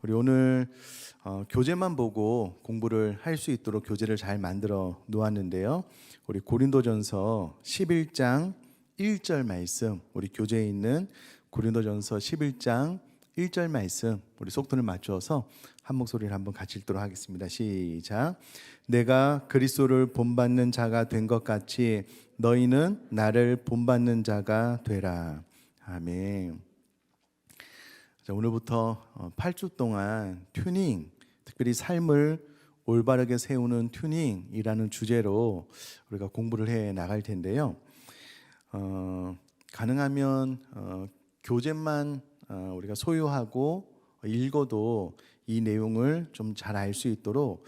우리 오늘 교재만 보고 공부를 할 수 있도록 교재를 잘 만들어 놓았는데요. 우리 고린도전서 11장 1절 말씀, 우리 교재에 있는 고린도전서 11장 1절 말씀, 우리 속도를 맞추어서 한 목소리를 한번 같이 읽도록 하겠습니다. 시작. 내가 그리스도를 본받는 자가 된 것 같이 너희는 나를 본받는 자가 되라. 아멘. 자, 오늘부터 8주 동안 튜닝, 특별히 삶을 올바르게 세우는 튜닝이라는 주제로 우리가 공부를 해 나갈 텐데요. 가능하면 교재만 우리가 소유하고 읽어도 이 내용을 좀 잘 알 수 있도록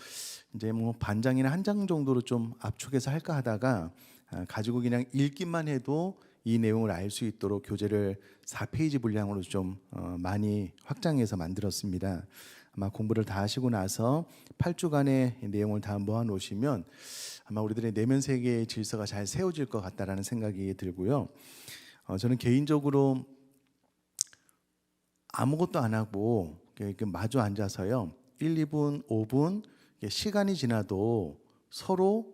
이제 뭐 반장이나 한 장 정도로 좀 압축해서 할까 하다가 가지고 그냥 읽기만 해도 이 내용을 알 수 있도록 교재를 4페이지 분량으로 좀 많이 확장해서 만들었습니다. 아마 공부를 다 하시고 나서 8주간의 내용을 다 모아 놓으시면 아마 우리들의 내면 세계의 질서가 잘 세워질 것 같다라는 생각이 들고요. 저는 개인적으로 아무것도 안 하고 이렇게 마주 앉아서요, 1, 2분, 5분 시간이 지나도 서로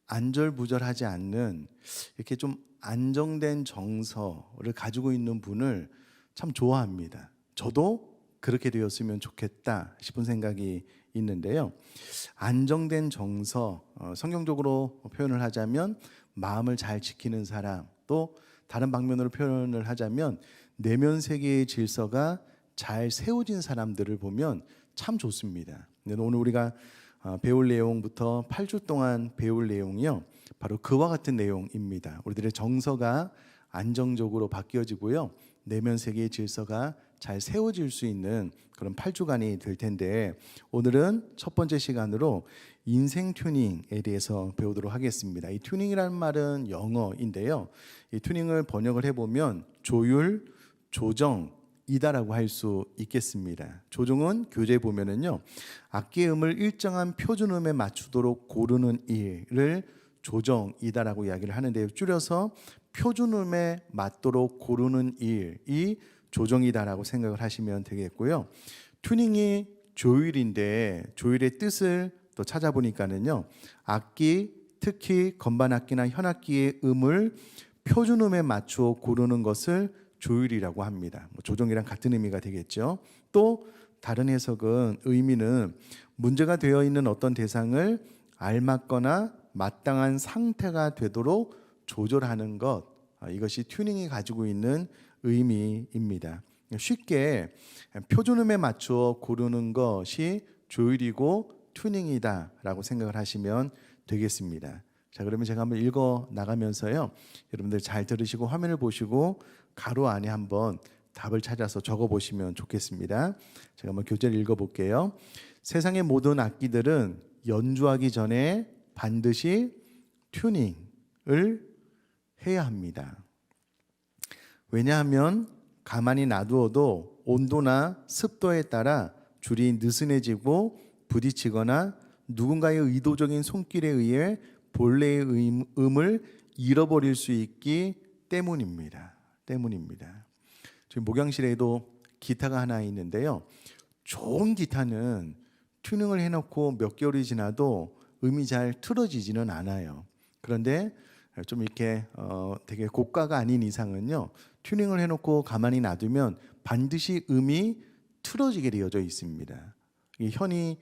안절부절하지 않는 이렇게 좀 안정된 정서를 가지고 있는 분을 참 좋아합니다. 저도 그렇게 되었으면 좋겠다 싶은 생각이 있는데요. 안정된 정서, 성경적으로 표현을 하자면 마음을 잘 지키는 사람, 또 다른 방면으로 표현을 하자면 내면 세계의 질서가 잘 세워진 사람들을 보면 참 좋습니다. 오늘 우리가 배울 내용부터 8주 동안 배울 내용이요, 바로 그와 같은 내용입니다. 우리들의 정서가 안정적으로 바뀌어지고요, 내면 세계의 질서가 잘 세워질 수 있는 그런 8주간이 될 텐데, 오늘은 첫 번째 시간으로 인생 튜닝에 대해서 배우도록 하겠습니다. 이 튜닝이라는 말은 영어인데요, 이 튜닝을 번역을 해보면 조율, 조정 이다라고 할 수 있겠습니다. 조정은 교재에 보면은요, 악기의 음을 일정한 표준음에 맞추도록 고르는 일을 조정이다라고 이야기를 하는데요, 줄여서 표준음에 맞도록 고르는 일이 조정이다라고 생각을 하시면 되겠고요. 튜닝이 조율인데 조율의 뜻을 또 찾아보니까는요, 악기, 특히 건반악기나 현악기의 음을 표준음에 맞추어 고르는 것을 조율이라고 합니다. 조정이랑 같은 의미가 되겠죠. 또 다른 해석은, 의미는 문제가 되어 있는 어떤 대상을 알맞거나 마땅한 상태가 되도록 조절하는 것, 이것이 튜닝이 가지고 있는 의미입니다. 쉽게 표준음에 맞추어 고르는 것이 조율이고 튜닝이다라고 생각을 하시면 되겠습니다. 자, 그러면 제가 한번 읽어 나가면서요, 여러분들 잘 들으시고 화면을 보시고 가로 안에 한번 답을 찾아서 적어 보시면 좋겠습니다. 제가 한번 교재를 읽어 볼게요. 세상의 모든 악기들은 연주하기 전에 반드시 튜닝을 해야 합니다. 왜냐하면 가만히 놔두어도 온도나 습도에 따라 줄이 느슨해지고 부딪히거나 누군가의 의도적인 손길에 의해 본래의 음을 잃어버릴 수 있기 때문입니다. 지금 목양실에도 기타가 하나 있는데요, 좋은 기타는 튜닝을 해놓고 몇 개월이 지나도 음이 잘 틀어지지는 않아요. 그런데 좀 이렇게 되게 고가가 아닌 이상은요, 튜닝을 해놓고 가만히 놔두면 반드시 음이 틀어지게 되어져 있습니다. 이 현이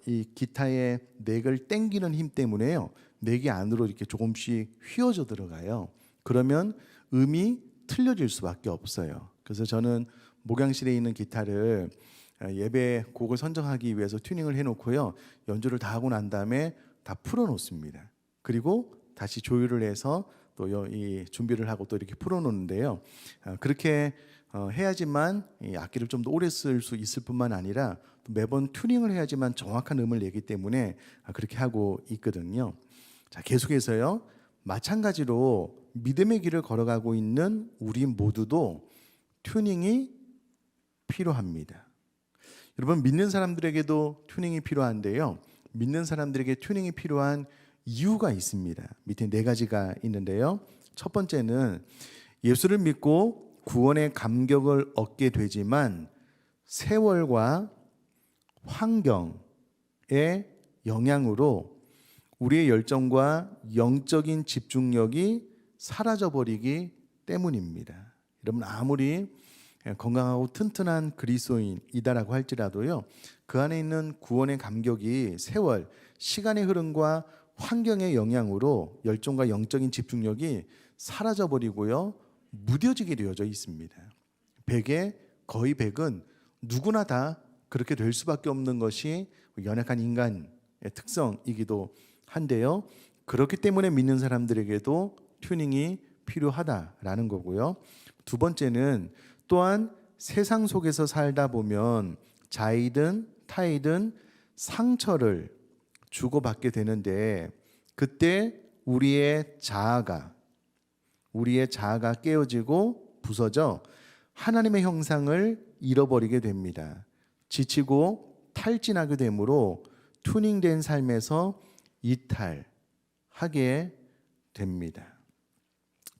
이 기타의 넥을 당기는 힘 때문에요, 넥이 안으로 이렇게 조금씩 휘어져 들어가요. 그러면 음이 틀려질 수밖에 없어요. 그래서 저는 목양실에 있는 기타를 예배 곡을 선정하기 위해서 튜닝을 해놓고요, 연주를 다 하고 난 다음에 다 풀어놓습니다. 그리고 다시 조율을 해서 또 이 준비를 하고 또 이렇게 풀어놓는데요, 그렇게 해야지만 이 악기를 좀 더 오래 쓸 수 있을 뿐만 아니라 매번 튜닝을 해야지만 정확한 음을 내기 때문에 그렇게 하고 있거든요. 자, 계속해서요, 마찬가지로 믿음의 길을 걸어가고 있는 우리 모두도 튜닝이 필요합니다. 여러분, 믿는 사람들에게도 튜닝이 필요한데요, 믿는 사람들에게 튜닝이 필요한 이유가 있습니다. 밑에 4가지가 있는데요, 첫 번째는 예수를 믿고 구원의 감격을 얻게 되지만 세월과 환경의 영향으로 우리의 열정과 영적인 집중력이 사라져버리기 때문입니다. 여러분, 아무리 건강하고 튼튼한 그리스도인이다라고 할지라도요, 그 안에 있는 구원의 감격이 세월, 시간의 흐름과 환경의 영향으로 열정과 영적인 집중력이 사라져버리고요, 무뎌지게 되어져 있습니다. 거의 100은 누구나 다 그렇게 될 수밖에 없는 것이 연약한 인간의 특성이기도 한데요, 그렇기 때문에 믿는 사람들에게도 튜닝이 필요하다라는 거고요. 두 번째는 또한 세상 속에서 살다 보면 자이든 타이든 상처를 주고받게 되는데, 그때 우리의 자아가 깨어지고 부서져 하나님의 형상을 잃어버리게 됩니다. 지치고 탈진하게 되므로 튜닝된 삶에서 이탈하게 됩니다.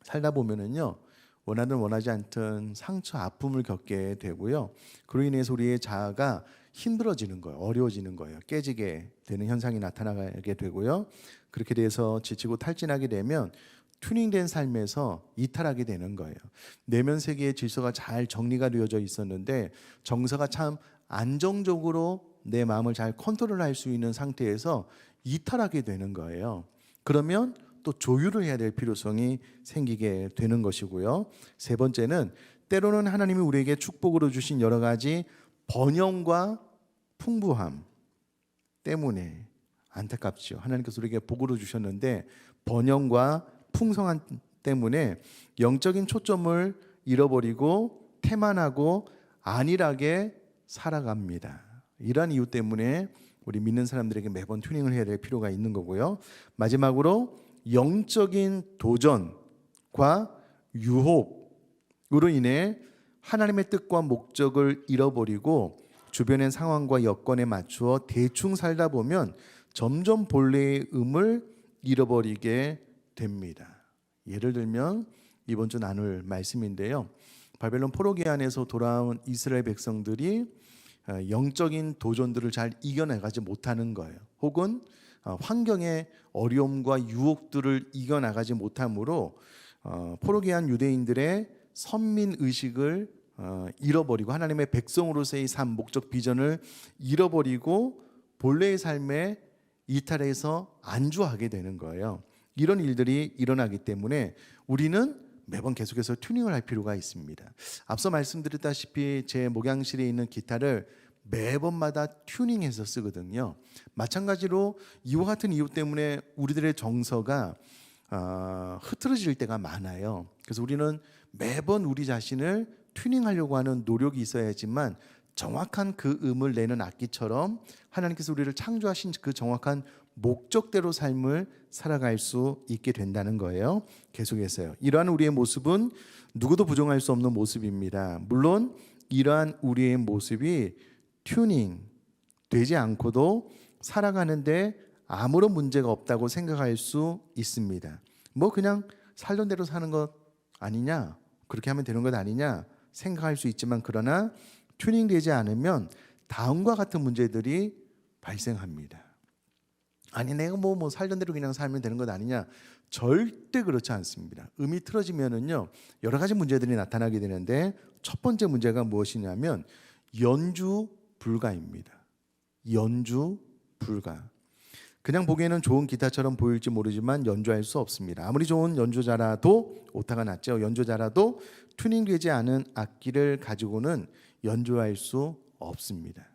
살다 보면은요, 원하든 원하지 않든 상처, 아픔을 겪게 되고요, 그로 인해서 우리의 자아가 힘들어지는 거예요. 어려워지는 거예요. 깨지게 되는 현상이 나타나게 되고요, 그렇게 돼서 지치고 탈진하게 되면 튜닝된 삶에서 이탈하게 되는 거예요. 내면 세계의 질서가 잘 정리가 되어져 있었는데 정서가 참 안정적으로 내 마음을 잘 컨트롤할 수 있는 상태에서 이탈하게 되는 거예요. 그러면 또 조율을 해야 될 필요성이 생기게 되는 것이고요. 세 번째는 때로는 하나님이 우리에게 축복으로 주신 여러 가지 번영과 풍부함 때문에 안타깝죠. 하나님께서 우리에게 복으로 주셨는데 번영과 풍성함 때문에 영적인 초점을 잃어버리고 태만하고 안일하게 살아갑니다. 이러한 이유 때문에 우리 믿는 사람들에게 매번 튜닝을 해야 될 필요가 있는 거고요. 마지막으로 영적인 도전과 유혹으로 인해 하나님의 뜻과 목적을 잃어버리고 주변의 상황과 여건에 맞추어 대충 살다 보면 점점 본래의 음을 잃어버리게 됩니다. 예를 들면 이번 주 나눌 말씀인데요, 바벨론 포로기 안에서 돌아온 이스라엘 백성들이 영적인 도전들을 잘 이겨나가지 못하는 거예요. 혹은 환경의 어려움과 유혹들을 이겨나가지 못함으로 포로기한 유대인들의 선민의식을 잃어버리고 하나님의 백성으로서의 삶, 목적, 비전을 잃어버리고 본래의 삶에 이탈해서 안주하게 되는 거예요. 이런 일들이 일어나기 때문에 우리는 매번 계속해서 튜닝을 할 필요가 있습니다. 앞서 말씀드렸다시피 제 목양실에 있는 기타를 매번마다 튜닝해서 쓰거든요. 마찬가지로 이와 같은 이유 때문에 우리들의 정서가 흐트러질 때가 많아요. 그래서 우리는 매번 우리 자신을 튜닝하려고 하는 노력이 있어야지만 정확한 그 음을 내는 악기처럼 하나님께서 우리를 창조하신 그 정확한 목적대로 삶을 살아갈 수 있게 된다는 거예요. 계속해서요. 이러한 우리의 모습은 누구도 부정할 수 없는 모습입니다. 물론 이러한 우리의 모습이 튜닝 되지 않고도 살아가는데 아무런 문제가 없다고 생각할 수 있습니다. 그냥 살던 대로 사는 것 아니냐, 그렇게 하면 되는 것 아니냐 생각할 수 있지만, 그러나 튜닝 되지 않으면 다음과 같은 문제들이 발생합니다. 아니 내가 살던 대로 그냥 살면 되는 것 아니냐, 절대 그렇지 않습니다. 음이 틀어지면은요 여러 가지 문제들이 나타나게 되는데, 첫 번째 문제가 무엇이냐면 연주 불가입니다. 연주 불가. 그냥 보기에는 좋은 기타처럼 보일지 모르지만 연주할 수 없습니다. 아무리 좋은 연주자라도, 오타가 났죠. 연주자라도 튜닝되지 않은 악기를 가지고는 연주할 수 없습니다.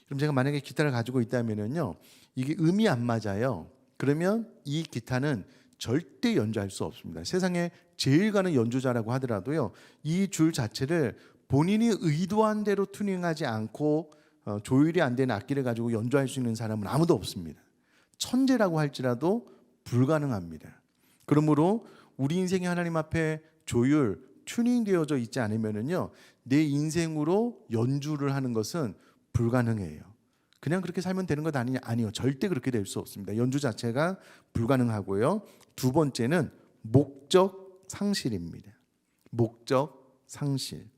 그럼 제가 만약에 기타를 가지고 있다면요, 이게 음이 안 맞아요. 그러면 이 기타는 절대 연주할 수 없습니다. 세상에 제일 가는 연주자라고 하더라도요, 이 줄 자체를 본인이 의도한 대로 튜닝하지 않고 조율이 안 되는 악기를 가지고 연주할 수 있는 사람은 아무도 없습니다. 천재라고 할지라도 불가능합니다. 그러므로 우리 인생이 하나님 앞에 조율, 튜닝되어져 있지 않으면요, 내 인생으로 연주를 하는 것은 불가능해요. 그냥 그렇게 살면 되는 것 아니냐? 아니요, 절대 그렇게 될 수 없습니다. 연주 자체가 불가능하고요. 두 번째는 목적 상실입니다. 목적 상실.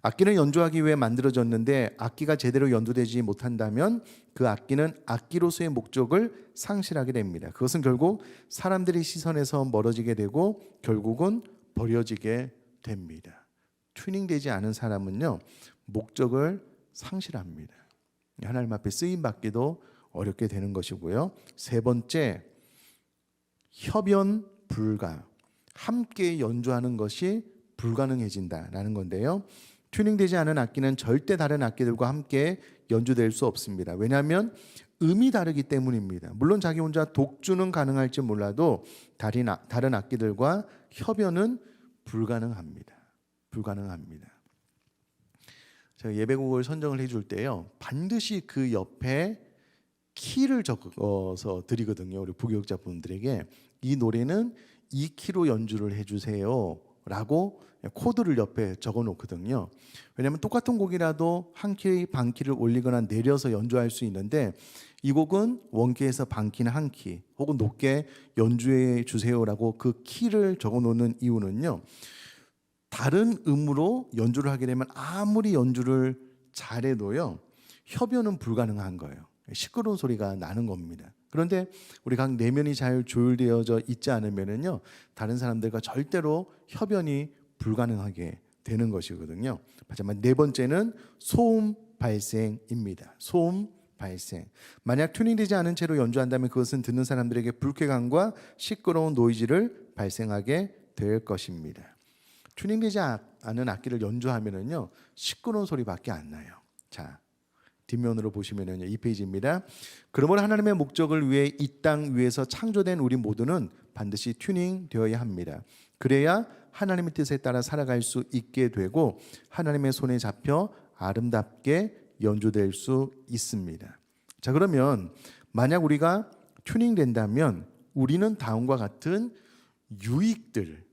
악기는 연주하기 위해 만들어졌는데 악기가 제대로 연주되지 못한다면 그 악기는 악기로서의 목적을 상실하게 됩니다. 그것은 결국 사람들의 시선에서 멀어지게 되고 결국은 버려지게 됩니다. 튜닝되지 않은 사람은요, 목적을 상실합니다. 하나님 앞에 쓰임 받기도 어렵게 되는 것이고요. 세 번째, 협연 불가. 함께 연주하는 것이 불가능해진다라는 건데요. 튜닝되지 않은 악기는 절대 다른 악기들과 함께 연주될 수 없습니다. 왜냐하면 음이 다르기 때문입니다. 물론 자기 혼자 독주는 가능할지 몰라도 다른 악기들과 협연은 불가능합니다. 제가 예배곡을 선정을 해줄 때요, 반드시 그 옆에 키를 적어서 드리거든요. 우리 부교육자분들에게 이 노래는 이 키로 연주를 해주세요 라고 코드를 옆에 적어 놓거든요. 왜냐하면 똑같은 곡이라도 한 키, 반 키를 올리거나 내려서 연주할 수 있는데 이 곡은 원키에서 반 키나 한 키 혹은 높게 연주해 주세요라고 그 키를 적어 놓는 이유는요, 다른 음으로 연주를 하게 되면 아무리 연주를 잘해도요, 협연은 불가능한 거예요. 시끄러운 소리가 나는 겁니다. 그런데 우리 각 내면이 잘 조율되어져 있지 않으면은요, 다른 사람들과 절대로 협연이 불가능하게 되는 것이거든요. 마지막 네 번째는 소음 발생입니다. 소음 발생. 만약 튜닝되지 않은 채로 연주한다면 그것은 듣는 사람들에게 불쾌감과 시끄러운 노이즈를 발생하게 될 것입니다. 튜닝되지 않은 악기를 연주하면은요, 시끄러운 소리밖에 안 나요. 자, 뒷면으로 보시면은요, 이 페이지입니다. 그러므로 하나님의 목적을 위해 이 땅 위에서 창조된 우리 모두는 반드시 튜닝되어야 합니다. 그래야 하나님의 뜻에 따라 살아갈 수 있게 되고 하나님의 손에 잡혀 아름답게 연주될 수 있습니다. 자, 그러면 만약 우리가 튜닝된다면 우리는 다음과 같은 유익들을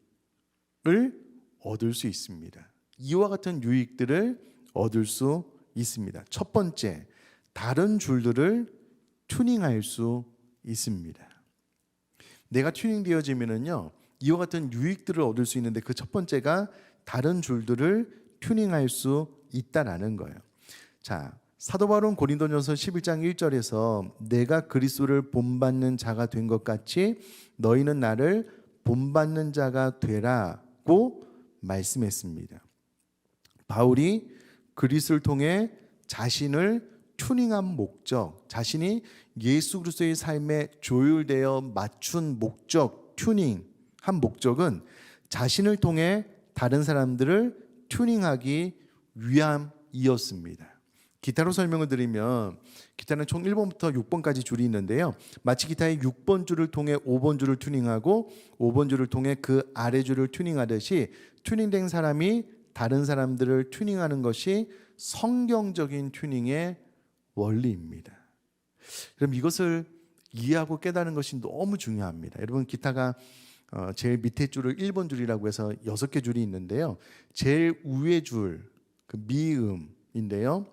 얻을 수 있습니다. 이와 같은 유익들을 얻을 수 있습니다. 첫 번째, 다른 줄들을 튜닝할 수 있습니다. 내가 튜닝되어지면은요, 이와 같은 유익들을 얻을 수 있는데 그 첫 번째가 다른 줄들을 튜닝할 수 있다라는 거예요. 자, 사도 바울은 고린도전서 11장 1절에서 내가 그리스도를 본받는 자가 된 것 같이 너희는 나를 본받는 자가 되라고 말씀했습니다. 바울이 그리스도를 통해 자신을 튜닝한 목적, 자신이 예수 그리스도의 삶에 조율되어 맞춘 목적, 튜닝한 목적은 자신을 통해 다른 사람들을 튜닝하기 위함이었습니다. 기타로 설명을 드리면 기타는 총 1번부터 6번까지 줄이 있는데요. 마치 기타의 6번 줄을 통해 5번 줄을 튜닝하고 5번 줄을 통해 그 아래 줄을 튜닝하듯이 튜닝된 사람이 다른 사람들을 튜닝하는 것이 성경적인 튜닝의 원리입니다. 그럼 이것을 이해하고 깨닫는 것이 너무 중요합니다. 여러분, 기타가 제일 밑에 줄을 1번 줄이라고 해서 6개 줄이 있는데요. 제일 위에 줄, 그 미음인데요.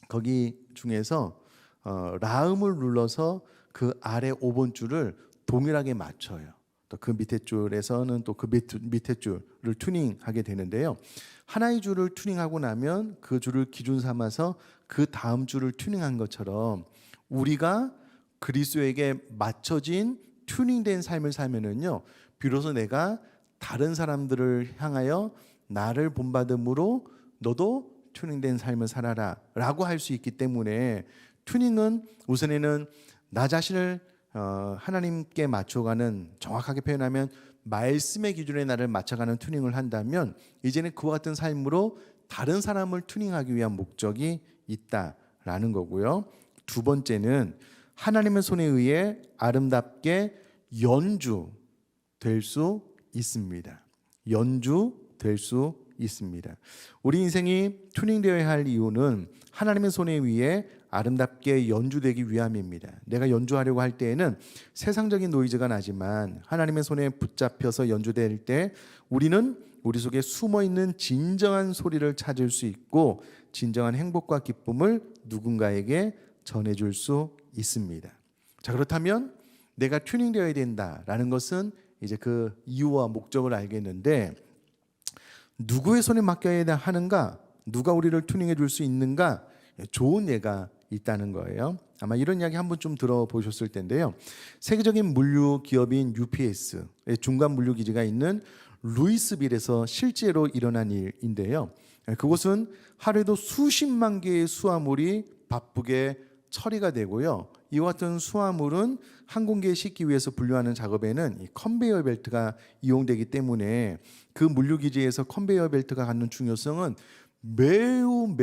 거기 중에서 라음을 눌러서 그 아래 5번 줄을 동일하게 맞춰요. 또 그 밑에 줄에서는 또 그 밑에 줄을 튜닝하게 되는데요. 하나의 줄을 튜닝하고 나면 그 줄을 기준 삼아서 그 다음 줄을 튜닝한 것처럼 우리가 그리스도에게 맞춰진 튜닝된 삶을 살면은요, 비로소 내가 다른 사람들을 향하여 나를 본받음으로 너도 튜닝된 삶을 살아라 라고 할 수 있기 때문에 튜닝은 우선에는 나 자신을 하나님께 맞춰가는, 정확하게 표현하면 말씀의 기준에 나를 맞춰가는 튜닝을 한다면 이제는 그와 같은 삶으로 다른 사람을 튜닝하기 위한 목적이 있다라는 거고요. 두 번째는 하나님의 손에 의해 아름답게 연주될 수 있습니다. 연주될 수 있습니다. 우리 인생이 튜닝되어야 할 이유는 하나님의 손에 의해 아름답게 연주되기 위함입니다. 내가 연주하려고 할 때에는 세상적인 노이즈가 나지만 하나님의 손에 붙잡혀서 연주될 때 우리는 우리 속에 숨어있는 진정한 소리를 찾을 수 있고 진정한 행복과 기쁨을 누군가에게 전해줄 수 있습니다. 자, 그렇다면 내가 튜닝되어야 된다라는 것은 이제 그 이유와 목적을 알겠는데 누구의 손에 맡겨야 하는가? 누가 우리를 튜닝해 줄 수 있는가? 좋은 예가 있다는 거예요. 아마 이런 이야기 한번 좀 들어보셨을 텐데요. 세계적인 물류 기업인 UPS의 중간 물류 기지가 있는 루이스빌에서 실제로 일어난 일인데요. 그곳은 하루에도 수십만 개의 수화물이 바쁘게 처리가 되고요. 이와 같은 수화물은 항공기에 싣기 위해서 분류하는 작업에는 이 컨베이어 벨트가 이용되기 때문에 그 물류 기지에서 컨베이어 벨트가 갖는 중요성은 매우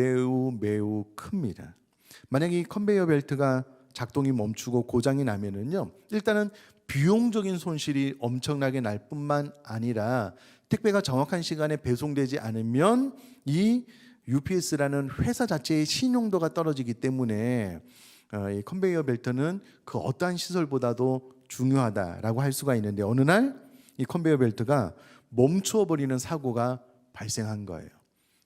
큽니다. 만약에 이 컨베이어 벨트가 작동이 멈추고 고장이 나면은요, 일단은 비용적인 손실이 엄청나게 날 뿐만 아니라 택배가 정확한 시간에 배송되지 않으면 이 UPS라는 회사 자체의 신용도가 떨어지기 때문에 이 컨베이어 벨트는 그 어떠한 시설보다도 중요하다라고 할 수가 있는데, 어느 날 이 컨베이어 벨트가 멈추어 버리는 사고가 발생한 거예요.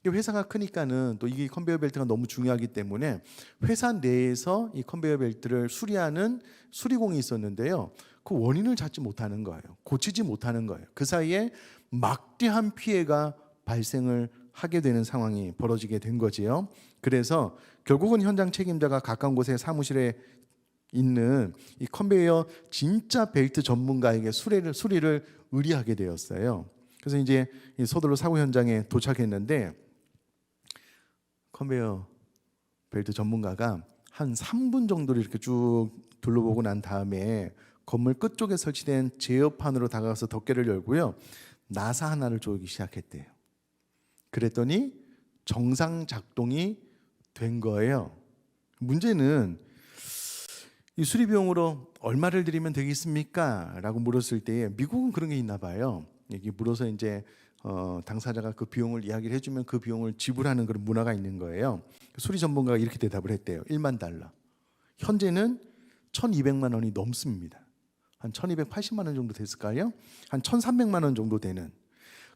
회사가 크니까는 또 이 컨베이어 벨트가 너무 중요하기 때문에 회사 내에서 이 컨베이어 벨트를 수리하는 수리공이 있었는데요. 그 원인을 찾지 못하는 거예요. 고치지 못하는 거예요. 그 사이에 막대한 피해가 발생을 하게 되는 상황이 벌어지게 된 거지요. 그래서 결국은 현장 책임자가 가까운 곳에 사무실에 있는 이 컨베이어 진짜 벨트 전문가에게 수리를 의뢰하게 되었어요. 그래서 이제 서둘러 사고 현장에 도착했는데, 컨베이어 벨트 전문가가 한 3분 정도를 이렇게 쭉 둘러보고 난 다음에 건물 끝쪽에 설치된 제어판으로 다가가서 덮개를 열고요, 나사 하나를 조이기 시작했대요. 그랬더니 정상 작동이 된 거예요. 문제는 이 수리 비용으로 얼마를 드리면 되겠습니까? 라고 물었을 때에, 미국은 그런 게 있나 봐요. 이게 물어서 이제 당사자가 그 비용을 이야기를 해주면 그 비용을 지불하는 그런 문화가 있는 거예요. 수리 전문가가 이렇게 대답을 했대요. 1만 달러. 현재는 1,200만 원이 넘습니다. 한 1,280만 원 정도 됐을까요? 한 1,300만 원 정도 되는.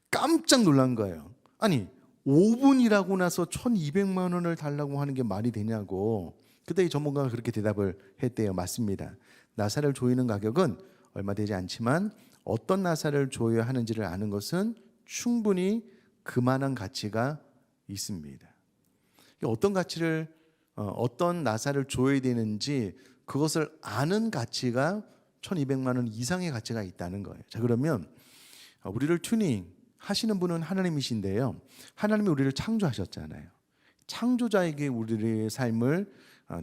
깜짝 놀란 거예요. 아니 5분 일하고 나서 1,200만 원을 달라고 하는 게 말이 되냐고. 그때 이 전문가가 그렇게 대답을 했대요. 맞습니다. 나사를 조이는 가격은 얼마 되지 않지만 어떤 나사를 조여야 하는지를 아는 것은 충분히 그만한 가치가 있습니다. 어떤 가치를 어떤 나사를 조여야 되는지 그것을 아는 가치가 1,200만 원 이상의 가치가 있다는 거예요. 자, 그러면 우리를 튜닝 하시는 분은 하나님이신데요. 하나님이 우리를 창조하셨잖아요. 창조자에게 우리의 삶을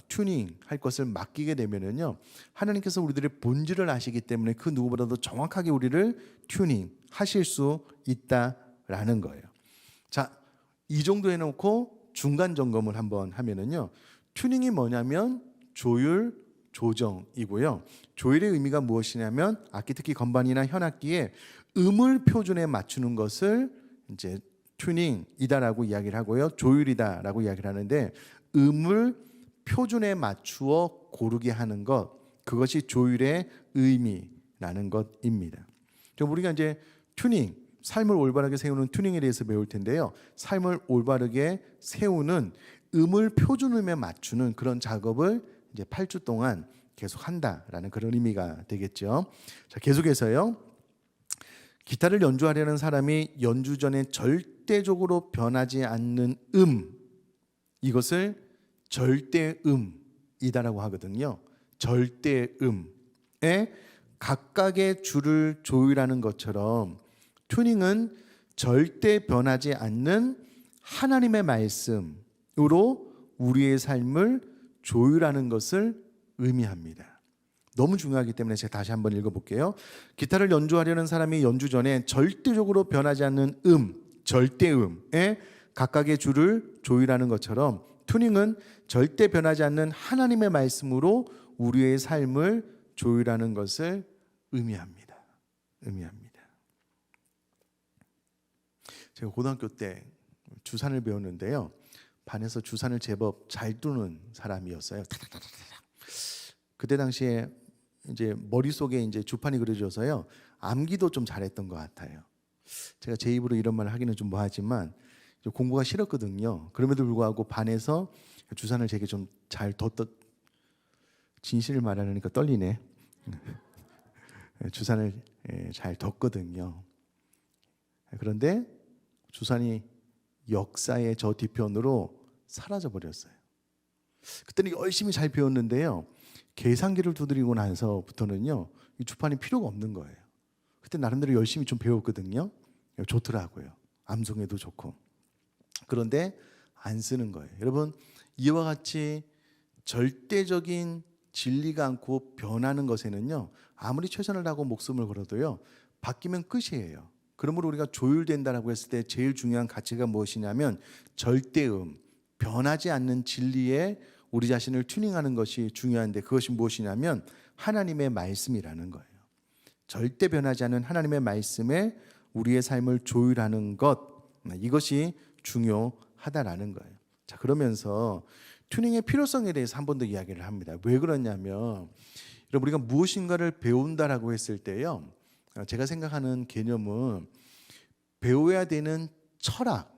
튜닝 할 것을 맡기게 되면은요, 하나님께서 우리들의 본질을 아시기 때문에 그 누구보다도 정확하게 우리를 튜닝 하실 수 있다라는 거예요. 자, 이 정도 해놓고 중간 점검을 한번 하면은요, 튜닝이 뭐냐면 조율, 조정이고요. 조율의 의미가 무엇이냐면 악기, 특히 건반이나 현악기에 음을 표준에 맞추는 것을 이제 튜닝이다라고 이야기를 하고요, 조율이다라고 이야기를 하는데, 음을 표준에 맞추어 고르게 하는 것, 그것이 조율의 의미라는 것입니다. 우리가 이제 튜닝, 삶을 올바르게 세우는 튜닝에 대해서 배울 텐데요. 삶을 올바르게 세우는 음을 표준음에 맞추는 그런 작업을 이제 8주 동안 계속 한다라는 그런 의미가 되겠죠. 자, 계속해서요. 기타를 연주하려는 사람이 연주 전에 절대적으로 변하지 않는 이것을 절대음이다라고 하거든요. 절대음에 각각의 줄을 조율하는 것처럼 튜닝은 절대 변하지 않는 하나님의 말씀으로 우리의 삶을 조율하는 것을 의미합니다. 너무 중요하기 때문에 제가 다시 한번 읽어볼게요. 기타를 연주하려는 사람이 연주 전에 절대적으로 변하지 않는 절대음에 각각의 줄을 조율하는 것처럼 튜닝은 절대 변하지 않는 하나님의 말씀으로 우리의 삶을 조율하는 것을 의미합니다. 제가 고등학교 때 주산을 배웠는데요. 반에서 주산을 제법 잘 두는 사람이었어요. 그때 당시에 이제 머릿속에 이제 주판이 그려져서요, 암기도 좀 잘했던 것 같아요. 제가 제 입으로 이런 말을 하기는 좀 뭐하지만 공부가 싫었거든요. 그럼에도 불구하고 반에서 주산을 제게 좀 잘 뒀던, 진실을 말하려니까 떨리네. 주산을 잘 뒀거든요. 그런데 주산이 역사의 저 뒤편으로 사라져 버렸어요. 그때는 열심히 잘 배웠는데요. 계산기를 두드리고 나서부터는요, 이 주판이 필요가 없는 거예요. 그때 나름대로 열심히 좀 배웠거든요. 좋더라고요. 암송에도 좋고. 그런데 안 쓰는 거예요. 여러분, 이와 같이 절대적인 진리가 않고 변하는 것에는요, 아무리 최선을 다하고 목숨을 걸어도요, 바뀌면 끝이에요. 그러므로 우리가 조율된다라고 했을 때 제일 중요한 가치가 무엇이냐면 절대음, 변하지 않는 진리에 우리 자신을 튜닝하는 것이 중요한데, 그것이 무엇이냐면 하나님의 말씀이라는 거예요. 절대 변하지 않는 하나님의 말씀에 우리의 삶을 조율하는 것, 이것이 중요하다라는 거예요. 자, 그러면서 튜닝의 필요성에 대해서 한 번 더 이야기를 합니다. 왜 그러냐면, 여러분, 우리가 무엇인가를 배운다라고 했을 때요, 제가 생각하는 개념은 배워야 되는 철학,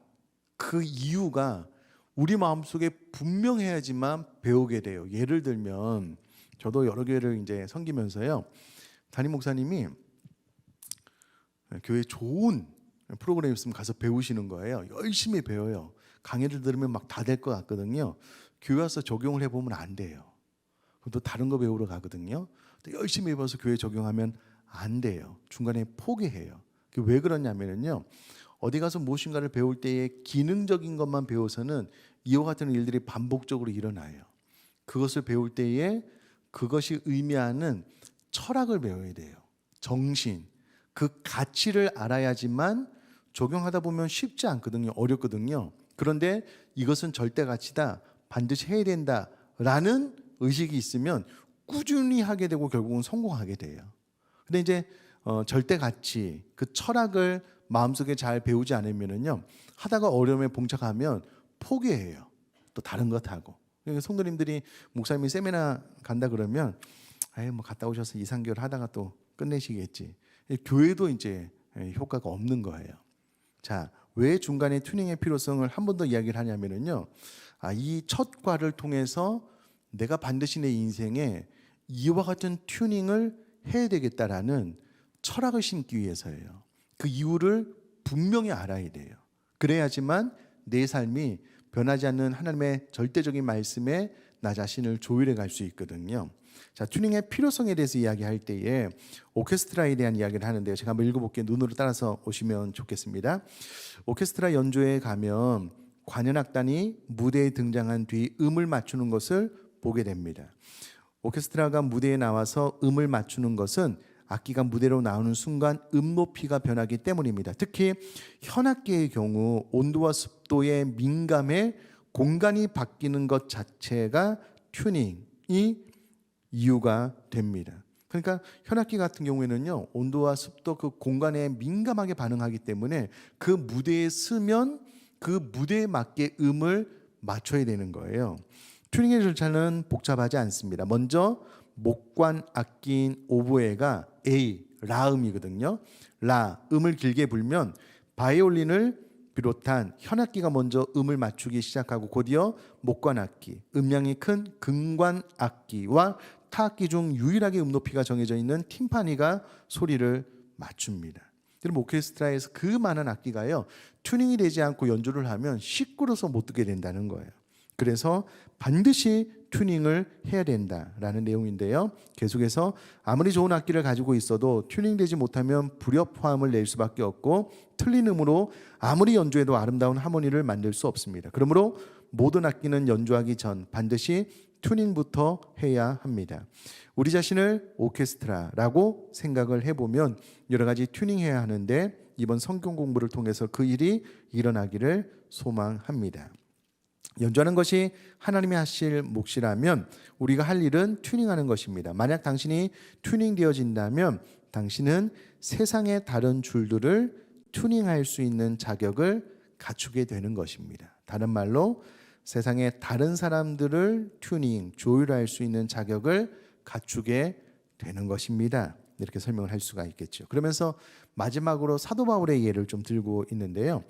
그 이유가 우리 마음속에 분명해야지만 배우게 돼요. 예를 들면 저도 여러 교회를 이제 섬기면서요, 담임 목사님이 교회 좋은 프로그램 있으면 가서 배우시는 거예요. 열심히 배워요. 강의를 들으면 막 다 될 것 같거든요. 교회 와서 적용을 해보면 안 돼요. 그럼 또 다른 거 배우러 가거든요. 또 열심히 배워서 교회 적용하면 안 돼요. 중간에 포기해요. 왜 그러냐면요, 어디 가서 무엇인가를 배울 때에 기능적인 것만 배워서는 이와 같은 일들이 반복적으로 일어나요. 그것을 배울 때에 그것이 의미하는 철학을 배워야 돼요. 정신, 그 가치를 알아야지만 적용하다 보면 쉽지 않거든요. 어렵거든요. 그런데 이것은 절대 가치다, 반드시 해야 된다라는 의식이 있으면 꾸준히 하게 되고 결국은 성공하게 돼요. 근데 이제 절대 가치, 그 철학을 마음속에 잘 배우지 않으면요, 하다가 어려움에 봉착하면 포기해요. 또 다른 것 하고. 그러니까 성도님들이 목사님이 세미나 간다 그러면 뭐 갔다 오셔서 2, 3개월 하다가 또 끝내시겠지. 교회도 이제 효과가 없는 거예요. 자, 왜 중간에 튜닝의 필요성을 한 번 더 이야기를 하냐면요, 이 첫 과를 통해서 내가 반드시 내 인생에 이와 같은 튜닝을 해야 되겠다라는 철학을 심기 위해서예요. 그 이유를 분명히 알아야 돼요. 그래야지만 내 삶이 변하지 않는 하나님의 절대적인 말씀에 나 자신을 조율해 갈 수 있거든요. 자, 튜닝의 필요성에 대해서 이야기할 때에 오케스트라에 대한 이야기를 하는데요. 제가 한번 읽어볼게요. 눈으로 따라서 오시면 좋겠습니다. 오케스트라 연주회에 가면 관현악단이 무대에 등장한 뒤 음을 맞추는 것을 보게 됩니다. 오케스트라가 무대에 나와서 음을 맞추는 것은 악기가 무대로 나오는 순간 음 높이가 변하기 때문입니다. 특히 현악기의 경우 온도와 습도에 민감해 공간이 바뀌는 것 자체가 튜닝이 이유가 됩니다. 그러니까 현악기 같은 경우에는요, 온도와 습도, 그 공간에 민감하게 반응하기 때문에 그 무대에 서면 그 무대에 맞게 음을 맞춰야 되는 거예요. 튜닝의 절차는 복잡하지 않습니다. 먼저 목관 악기인 오보에가 A, 라음이거든요. 라, 음을 길게 불면 바이올린을 비롯한 현악기가 먼저 음을 맞추기 시작하고 곧이어 목관 악기, 음량이 큰 금관 악기와 타악기 중 유일하게 음 높이가 정해져 있는 팀파니가 소리를 맞춥니다. 그럼 오케스트라에서 그 많은 악기가요, 튜닝이 되지 않고 연주를 하면 시끄러워서 못 듣게 된다는 거예요. 그래서 반드시 튜닝을 해야 된다라는 내용인데요. 계속해서 아무리 좋은 악기를 가지고 있어도 튜닝되지 못하면 불협화음을 낼 수밖에 없고 틀린 음으로 아무리 연주해도 아름다운 하모니를 만들 수 없습니다. 그러므로 모든 악기는 연주하기 전 반드시 튜닝부터 해야 합니다. 우리 자신을 오케스트라라고 생각을 해보면 여러 가지 튜닝해야 하는데 이번 성경 공부를 통해서 그 일이 일어나기를 소망합니다. 연주하는 것이 하나님이 하실 몫이라면 우리가 할 일은 튜닝하는 것입니다. 만약 당신이 튜닝되어진다면 당신은 세상의 다른 줄들을 튜닝할 수 있는 자격을 갖추게 되는 것입니다. 다른 말로 세상의 다른 사람들을 튜닝, 조율할 수 있는 자격을 갖추게 되는 것입니다. 이렇게 설명을 할 수가 있겠죠. 그러면서 마지막으로 사도 바울의 예를 좀 들고 있는데요.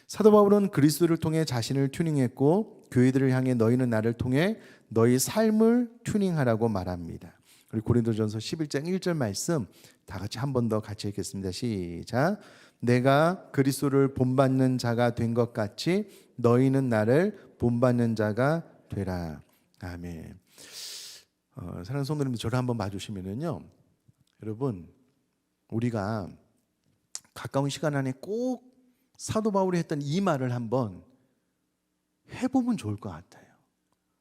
사도 바울은 그리스도를 통해 자신을 튜닝했고 교회들을 향해 너희는 나를 통해 너희 삶을 튜닝하라고 말합니다. 그리고 고린도전서 11장 1절 말씀 다 같이 한 번 더 같이 읽겠습니다. 시작. 내가 그리스도를 본받는 자가 된 것 같이 너희는 나를 본받는 자가 되라. 아멘. 사랑하는 성도님들, 저를 한번 봐주시면은요, 여러분, 우리가 가까운 시간 안에 꼭 사도 바울이 했던 이 말을 한번 해보면 좋을 것 같아요.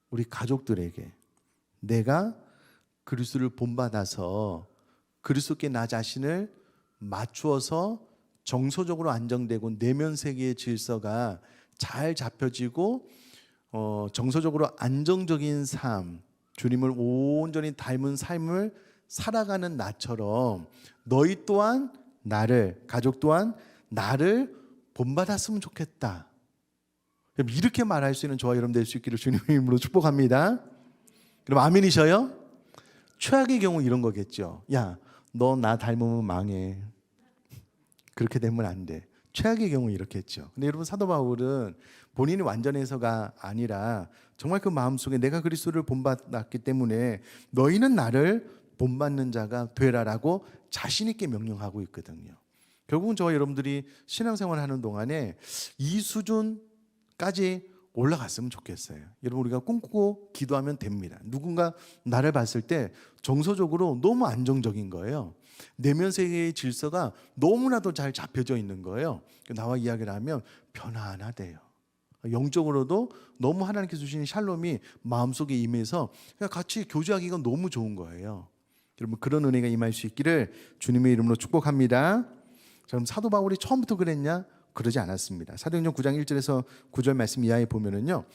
우리 가족들에게 내가 그리스도를 본받아서 그리스도께 나 자신을 맞추어서 정서적으로 안정되고 내면 세계의 질서가 잘 잡혀지고 정서적으로 안정적인 삶, 주님을 온전히 닮은 삶을 살아가는 나처럼 너희 또한 나를, 가족 또한 나를 본받았으면 좋겠다. 이렇게 말할 수 있는 저와 여러분 될 수 있기를 주님의 이름으로 축복합니다. 그럼 아멘이셔요? 최악의 경우 이런 거겠죠. 야, 너 나 닮으면 망해. 그렇게 되면 안 돼. 최악의 경우 이렇겠죠. 근데 여러분, 사도 바울은 본인이 완전해서가 아니라 정말 그 마음속에 내가 그리스도를 본받았기 때문에 너희는 나를 본받는 자가 되라라고 자신 있게 명령하고 있거든요. 결국은 저와 여러분들이 신앙생활 하는 동안에 이 수준까지 올라갔으면 좋겠어요. 여러분, 우리가 꿈꾸고 기도하면 됩니다. 누군가 나를 봤을 때 정서적으로 너무 안정적인 거예요. 내면 세계의 질서가 너무나도 잘 잡혀져 있는 거예요. 나와 이야기를 하면 편안하대요. 영적으로도 너무 하나님께서 주시는 샬롬이 마음속에 임해서 그냥 같이 교제하기가 너무 좋은 거예요. 여러분, 그런 은혜가 임할 수 있기를 주님의 이름으로 축복합니다. 그럼 사도 바울이 처음부터 그랬냐? 그러지 않았습니다. 사도행전 9장 1절에서 9절 말씀 이하에 보면은요,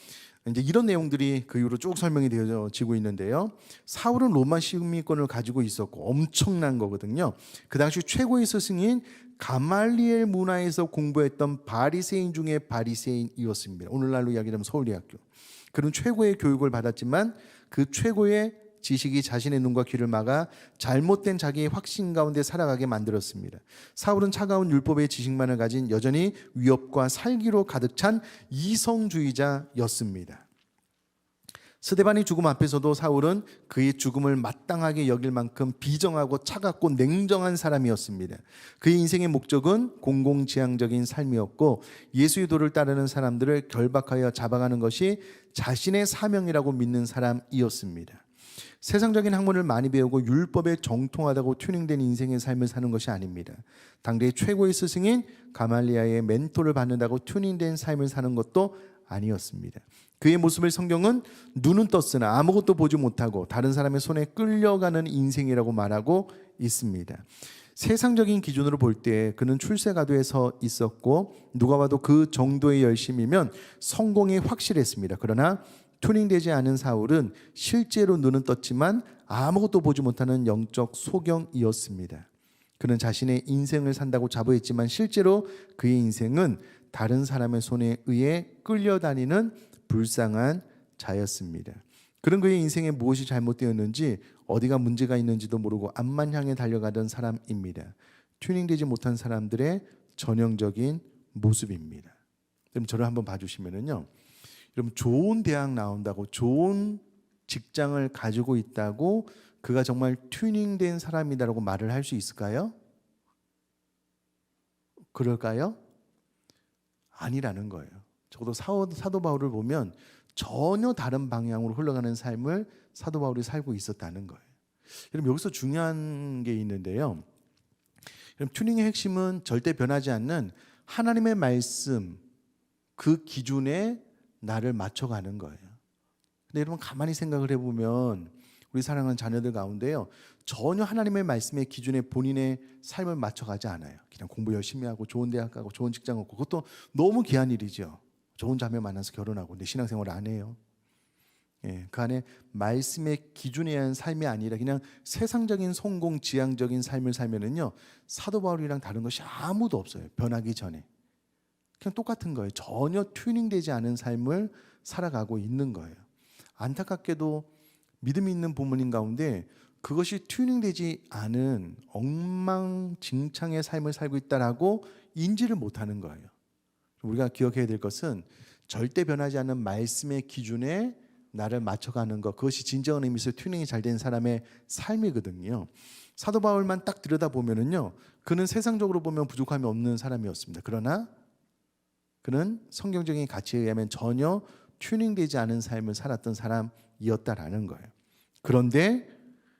이제 이런 내용들이 그 이후로 쭉 설명이 되어지고 있는데요. 사울은 로마 시민권을 가지고 있었고 엄청난 거거든요. 그 당시 최고의 스승인 가말리엘 문화에서 공부했던 바리새인 중에 바리새인이었습니다. 오늘날로 이야기하면 서울대학교. 그런 최고의 교육을 받았지만 그 최고의 지식이 자신의 눈과 귀를 막아 잘못된 자기의 확신 가운데 살아가게 만들었습니다. 사울은 차가운 율법의 지식만을 가진 여전히 위협과 살기로 가득 찬 이성주의자였습니다. 스데반의 죽음 앞에서도 사울은 그의 죽음을 마땅하게 여길 만큼 비정하고 차갑고 냉정한 사람이었습니다. 그의 인생의 목적은 공공지향적인 삶이었고 예수의 도를 따르는 사람들을 결박하여 잡아가는 것이 자신의 사명이라고 믿는 사람이었습니다. 세상적인 학문을 많이 배우고 율법에 정통하다고 튜닝된 인생의 삶을 사는 것이 아닙니다. 당대의 최고의 스승인 가말리아의 멘토를 받는다고 튜닝된 삶을 사는 것도 아니었습니다. 그의 모습을 성경은 눈은 떴으나 아무것도 보지 못하고 다른 사람의 손에 끌려가는 인생이라고 말하고 있습니다. 세상적인 기준으로 볼 때 그는 출세가도에 서 있었고 누가 봐도 그 정도의 열심이면 성공이 확실했습니다. 그러나 튜닝되지 않은 사울은 실제로 눈은 떴지만 아무것도 보지 못하는 영적 소경이었습니다. 그는 자신의 인생을 산다고 자부했지만 실제로 그의 인생은 다른 사람의 손에 의해 끌려다니는 불쌍한 자였습니다. 그런 그의 인생에 무엇이 잘못되었는지 어디가 문제가 있는지도 모르고 앞만 향해 달려가던 사람입니다. 튜닝되지 못한 사람들의 전형적인 모습입니다. 그럼 저를 한번 봐주시면은요, 여러분, 좋은 대학 나온다고 좋은 직장을 가지고 있다고 그가 정말 튜닝된 사람이다라고 말을 할 수 있을까요? 그럴까요? 아니라는 거예요. 적어도 사도 바울을 보면 전혀 다른 방향으로 흘러가는 삶을 사도 바울이 살고 있었다는 거예요. 여러분, 여기서 중요한 게 있는데요. 여러분, 튜닝의 핵심은 절대 변하지 않는 하나님의 말씀, 그 기준에 나를 맞춰가는 거예요. 근데 여러분, 가만히 생각을 해보면 우리 사랑하는 자녀들 가운데요, 전혀 하나님의 말씀의 기준에 본인의 삶을 맞춰가지 않아요. 그냥 공부 열심히 하고 좋은 대학 가고 좋은 직장 얻고, 그것도 너무 귀한 일이죠. 좋은 자매 만나서 결혼하고 내 신앙생활을 안 해요. 그 안에 말씀의 기준에 의한 삶이 아니라 그냥 세상적인 성공 지향적인 삶을 살면은요, 사도 바울이랑 다른 것이 아무도 없어요. 변하기 전에 그냥 똑같은 거예요. 전혀 튜닝되지 않은 삶을 살아가고 있는 거예요. 안타깝게도 믿음이 있는 부모님 가운데 그것이 튜닝되지 않은 엉망진창의 삶을 살고 있다라고 인지를 못하는 거예요. 우리가 기억해야 될 것은 절대 변하지 않는 말씀의 기준에 나를 맞춰가는 것, 그것이 진정한 의미에서 튜닝이 잘 된 사람의 삶이거든요. 사도 바울만 딱 들여다보면은요, 그는 세상적으로 보면 부족함이 없는 사람이었습니다. 그러나 그는 성경적인 가치에 의하면 전혀 튜닝되지 않은 삶을 살았던 사람이었다라는 거예요. 그런데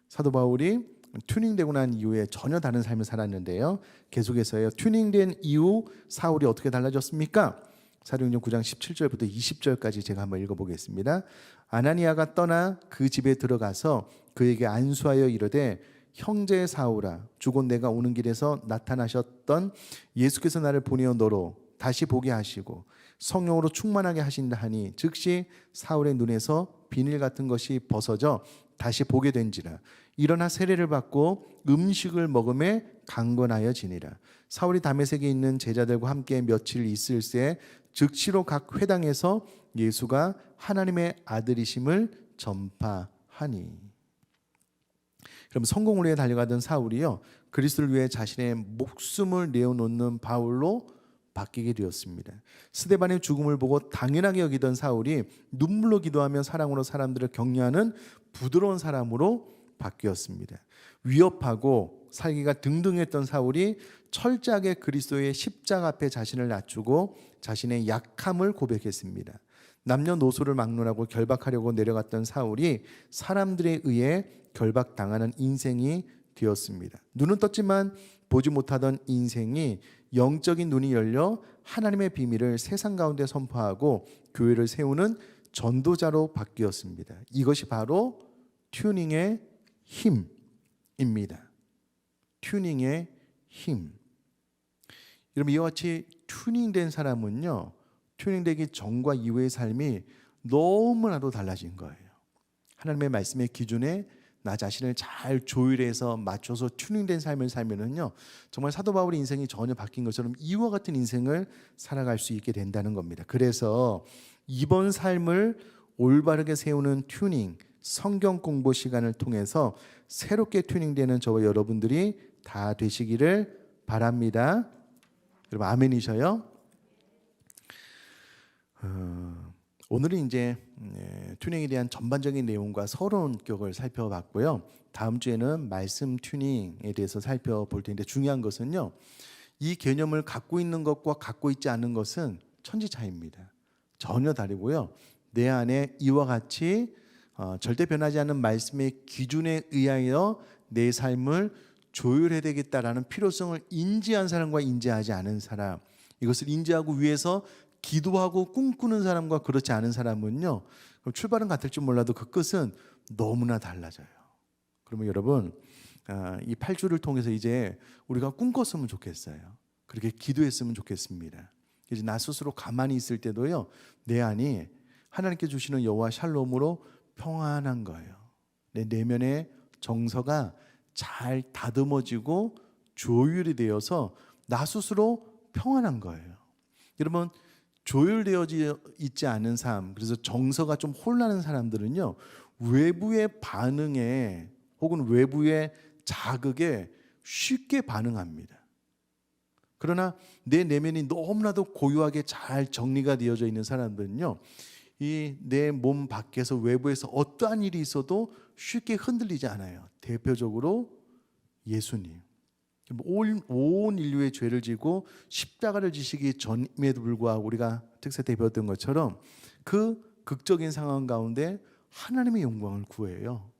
사도 바울이 튜닝되고 난 이후에 전혀 다른 삶을 살았는데요. 계속해서요. 튜닝된 이후 사울이 어떻게 달라졌습니까? 사도행전 9장 17절부터 20절까지 제가 한번 읽어보겠습니다. 아나니아가 떠나 그 집에 들어가서 그에게 안수하여 이르되 형제 사울아, 주곧 내가 오는 길에서 나타나셨던 예수께서 나를 보내어 너로 다시 보게 하시고 성령으로 충만하게 하신다 하니 즉시 사울의 눈에서 비늘 같은 것이 벗어져 다시 보게 된지라. 일어나 세례를 받고 음식을 먹음에 강건하여 지니라. 사울이 다메섹에 있는 제자들과 함께 며칠 있을새 즉시로 각 회당에서 예수가 하나님의 아들이심을 전파하니. 그럼 성공을 위해 달려가던 사울이요, 그리스도를 위해 자신의 목숨을 내어놓는 바울로 바뀌게 되었습니다. 스데반의 죽음을 보고 당연하게 여기던 사울이 눈물로 기도하며 사랑으로 사람들을 격려하는 부드러운 사람으로 바뀌었습니다. 위협하고 살기가 등등했던 사울이 철저하게 그리스도의 십자가 앞에 자신을 낮추고 자신의 약함을 고백했습니다. 남녀노소를 막론하고 결박하려고 내려갔던 사울이 사람들에 의해 결박당하는 인생이 되었습니다. 눈은 떴지만 보지 못하던 인생이 영적인 눈이 열려 하나님의 비밀을 세상 가운데 선포하고 교회를 세우는 전도자로 바뀌었습니다. 이것이 바로 튜닝의 힘입니다. 튜닝의 힘. 여러분, 이와 같이 튜닝된 사람은요, 튜닝되기 전과 이후의 삶이 너무나도 달라진 거예요. 하나님의 말씀의 기준에 나 자신을 잘 조율해서 맞춰서 튜닝된 삶을 살면은요, 정말 사도 바울의 인생이 전혀 바뀐 것처럼 이와 같은 인생을 살아갈 수 있게 된다는 겁니다. 그래서 이번 삶을 올바르게 세우는 튜닝, 성경 공부 시간을 통해서 새롭게 튜닝되는 저와 여러분들이 다 되시기를 바랍니다. 여러분 아멘이셔요? 오늘은 이제 튜닝에 대한 전반적인 내용과 서론격을 살펴봤고요. 다음 주에는 말씀 튜닝에 대해서 살펴볼 텐데, 중요한 것은요, 이 개념을 갖고 있는 것과 갖고 있지 않은 것은 천지 차이입니다. 전혀 다르고요. 내 안에 이와 같이 절대 변하지 않는 말씀의 기준에 의하여 내 삶을 조율해야 되겠다라는 필요성을 인지한 사람과 인지하지 않은 사람, 이것을 인지하고 위해서 기도하고 꿈꾸는 사람과 그렇지 않은 사람은요, 출발은 같을지 몰라도 그 끝은 너무나 달라져요. 그러면 여러분, 이 8주를 통해서 이제 우리가 꿈꿨으면 좋겠어요. 그렇게 기도했으면 좋겠습니다. 이제 나 스스로 가만히 있을 때도요, 내 안이 하나님께 주시는 여호와 샬롬으로 평안한 거예요. 내 내면의 정서가 잘 다듬어지고 조율이 되어서 나 스스로 평안한 거예요. 여러분, 조율되어져 있지 않은 삶, 그래서 정서가 좀 혼란한 사람들은요, 외부의 반응에 혹은 외부의 자극에 쉽게 반응합니다. 그러나 내 내면이 너무나도 고요하게 잘 정리가 되어져 있는 사람들은요, 이 내 몸 밖에서 외부에서 어떠한 일이 있어도 쉽게 흔들리지 않아요. 대표적으로 예수님. 온 인류의 죄를 지고 십자가를 지시기 전임에도 불구하고 우리가 특세 때 배웠던 것처럼 그 극적인 상황 가운데 하나님의 영광을 구해요.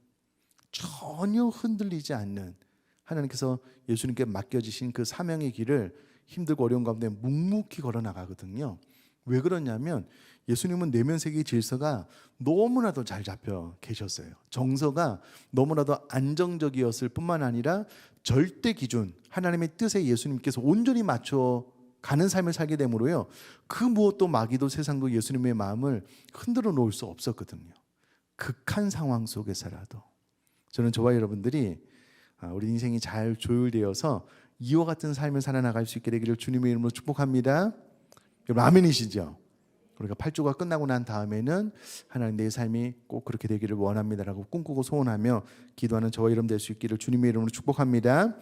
전혀 흔들리지 않는 하나님께서 예수님께 맡겨지신 그 사명의 길을 힘들고 어려운 가운데 묵묵히 걸어 나가거든요. 왜 그러냐면 예수님은 내면세계 질서가 너무나도 잘 잡혀 계셨어요. 정서가 너무나도 안정적이었을 뿐만 아니라 절대 기준, 하나님의 뜻에 예수님께서 온전히 맞춰 가는 삶을 살게 되므로요, 그 무엇도 마귀도 세상도 예수님의 마음을 흔들어 놓을 수 없었거든요. 극한 상황 속에서라도. 저는 저와 여러분들이 우리 인생이 잘 조율되어서 이와 같은 삶을 살아나갈 수 있게 되기를 주님의 이름으로 축복합니다. 여러분 아멘이시죠? 우리가 8주가 끝나고 난 다음에는 하나님 내 삶이 꼭 그렇게 되기를 원합니다라고 꿈꾸고 소원하며 기도하는 저와 여러분 될 수 있기를 주님의 이름으로 축복합니다.